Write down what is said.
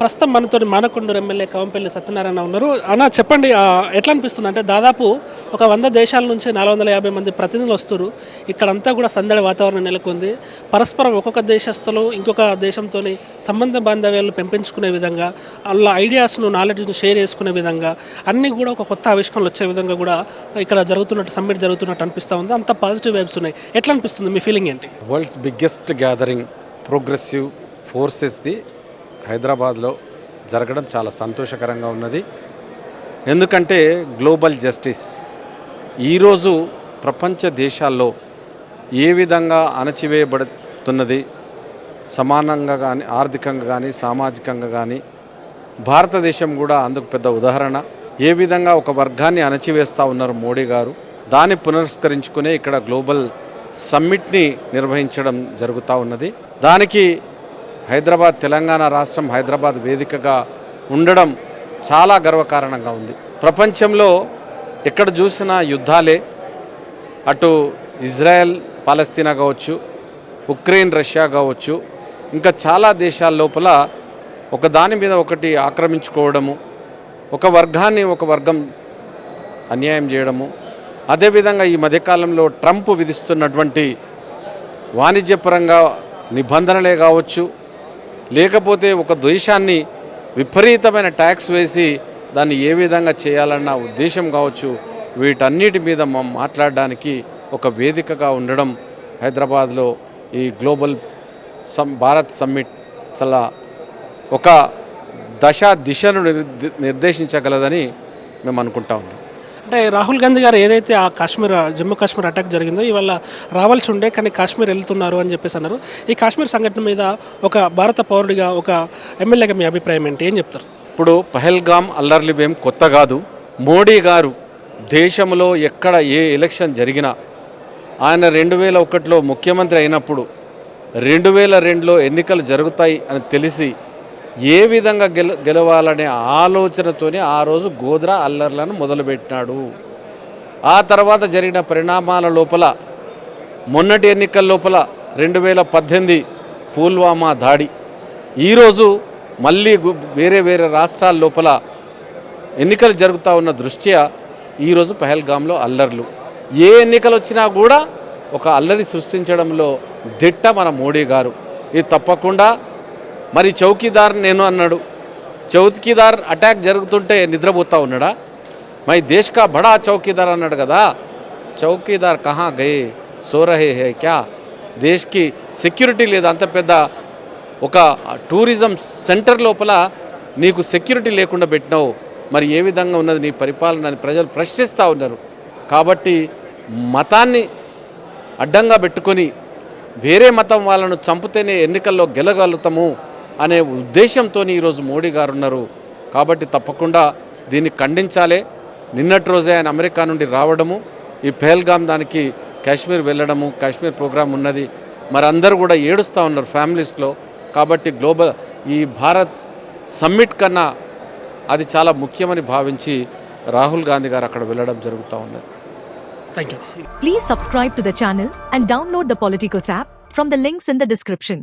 ప్రస్తుతం మనతోని మానకొండూరు ఎమ్మెల్యే కవంపల్లి సత్యనారాయణ ఉన్నారు. అన్న చెప్పండి, ఎట్లా అనిపిస్తుంది అంటే దాదాపు ఒక 100 దేశాల నుంచి 450 మంది ప్రతినిధులు వస్తారు. ఇక్కడంతా కూడా సందడి వాతావరణం నెలకొంది. పరస్పరం ఒక్కొక్క దేశస్తులు ఇంకొక దేశంతో సంబంధ బాంధవ్యాలను పెంపించుకునే విధంగా, వాళ్ళ ఐడియాస్ను నాలెడ్జ్ను షేర్ చేసుకునే విధంగా, అన్నీ కూడా ఒక కొత్త ఆవిష్కరణలు వచ్చే విధంగా కూడా ఇక్కడ జరుగుతున్నట్టు సమ్మిట్ జరుగుతున్నట్టు అనిపిస్తూ ఉంది. అంత పాజిటివ్ వైబ్స్ ఉన్నాయి. ఎట్లా అనిపిస్తుంది, మీ ఫీలింగ్ ఏంటి? వరల్డ్స్ బిగ్గెస్ట్ గ్యాదరింగ్ ప్రోగ్రెసివ్ ఫోర్సెస్ది హైదరాబాద్లో జరగడం చాలా సంతోషకరంగా ఉన్నది. ఎందుకంటే గ్లోబల్ జస్టిస్ ఈరోజు ప్రపంచ దేశాల్లో ఏ విధంగా అణచివేయబడుతున్నది, సమానంగా కానీ ఆర్థికంగా కానీ సామాజికంగా కానీ, భారతదేశం కూడా అందుకు పెద్ద ఉదాహరణ. ఏ విధంగా ఒక వర్గాన్ని అణచివేస్తూ ఉన్నారు మోడీ గారు, దాన్ని పునస్కరించుకునే ఇక్కడ గ్లోబల్ సమ్మిట్ని నిర్వహించడం జరుగుతూ ఉన్నది. దానికి హైదరాబాద్, తెలంగాణ రాష్ట్రం హైదరాబాద్ వేదికగా ఉండడం చాలా గర్వకారణంగా ఉంది. ప్రపంచంలో ఎక్కడ చూసినా యుద్ధాలే, అటు ఇజ్రాయెల్ పాలస్తీనా కావచ్చు, ఉక్రెయిన్ రష్యా కావచ్చు, ఇంకా చాలా దేశాల లోపల ఒకదాని మీద ఒకటి ఆక్రమించుకోవడము, ఒక వర్గాన్ని ఒక వర్గం అన్యాయం చేయడము. అదేవిధంగా ఈ మధ్యకాలంలో ట్రంప్ విధిస్తున్నటువంటి వాణిజ్యపరంగా నిబంధనలే కావచ్చు, లేకపోతే ఒక దేశాన్ని విపరీతమైన ట్యాక్స్ వేసి దాన్ని ఏ విధంగా చేయాలన్న ఉద్దేశం కావచ్చు, వీటన్నిటి మీద మాట్లాడడానికి ఒక వేదికగా ఉండడం హైదరాబాద్లో ఈ గ్లోబల్ భారత్ సమ్మిట్ చాలా ఒక దిశను నిర్దేశించగలదని మేము అనుకుంటా ఉన్నాం. అంటే రాహుల్ గాంధీ గారు ఏదైతే ఆ జమ్మూ కాశ్మీర్ అటాక్ జరిగిందో, ఇవాళ రావాల్సి ఉండే కానీ కాశ్మీర్ వెళ్తున్నారు అని చెప్పేసి అన్నారు. ఈ కాశ్మీర్ సంఘటన మీద ఒక భారత పౌరుడిగా, ఒక ఎమ్మెల్యేగా మీ అభిప్రాయం ఏంటి, ఏం చెప్తారు? ఇప్పుడు పహల్గామ్ అల్లర్లు ఏం కొత్త కాదు. మోడీ గారు దేశంలో ఎక్కడ ఏ ఎలక్షన్ జరిగినా, ఆయన 2001లో ముఖ్యమంత్రి అయినప్పుడు 2002లో ఎన్నికలు జరుగుతాయి అని తెలిసి ఏ విధంగా గెలవాలనే ఆలోచనతోనే ఆ రోజు గోద్రా అల్లర్లను మొదలుపెట్టినాడు. ఆ తర్వాత జరిగిన పరిణామాల లోపల, మొన్నటి ఎన్నికల లోపల 2018 పుల్వామా దాడి, ఈరోజు మళ్ళీ వేరే వేరే రాష్ట్రాల లోపల ఎన్నికలు జరుగుతూ ఉన్న దృష్ట్యా ఈరోజు పహల్గామ్లో అల్లర్లు. ఏ ఎన్నికలు వచ్చినా కూడా ఒక అల్లరి సృష్టించడంలో దిట్ట మన మోడీ గారు. ఇది తప్పకుండా. మరి చౌకీదార్ నేను అన్నాడు, చౌకీదార్ అటాక్ జరుగుతుంటే నిద్రపోతూ ఉన్నాడా? మై దేశ్ కా బడా చౌకీదార్ అన్నాడు కదా. చౌకీదార్ కహా గయే, సో రహే హే క్యా? దేశ్కి సెక్యూరిటీ లేదు. అంత పెద్ద ఒక టూరిజం సెంటర్ లోపల నీకు సెక్యూరిటీ లేకుండా పెట్టినావు. మరి ఏ విధంగా ఉన్నది నీ పరిపాలన అని ప్రజలు ప్రశ్నిస్తూ ఉన్నారు. కాబట్టి మతాన్ని అడ్డంగా పెట్టుకొని వేరే మతం వాళ్ళను చంపితేనే ఎన్నికల్లో గెలగలుగుతాము అనే ఉద్దేశంతో ఈరోజు మోడీ గారు ఉన్నారు. కాబట్టి తప్పకుండా దీన్ని ఖండించాలి. నిన్నటి రోజే ఆయన అమెరికా నుండి రావడము, ఈ పహల్గామ్ దానికి కాశ్మీర్ వెళ్ళడము, కాశ్మీర్ ప్రోగ్రాం ఉన్నది. మరి అందరూ కూడా ఏడుస్తూ ఉన్నారు ఫ్యామిలీస్లో. కాబట్టి గ్లోబల్ ఈ భారత్ సమ్మిట్ కన్నా అది చాలా ముఖ్యమని భావించి రాహుల్ గాంధీ గారు అక్కడ వెళ్ళడం జరుగుతూ ఉన్నది. Thank you. Please subscribe to the channel and download the Politicos app from the links in the description.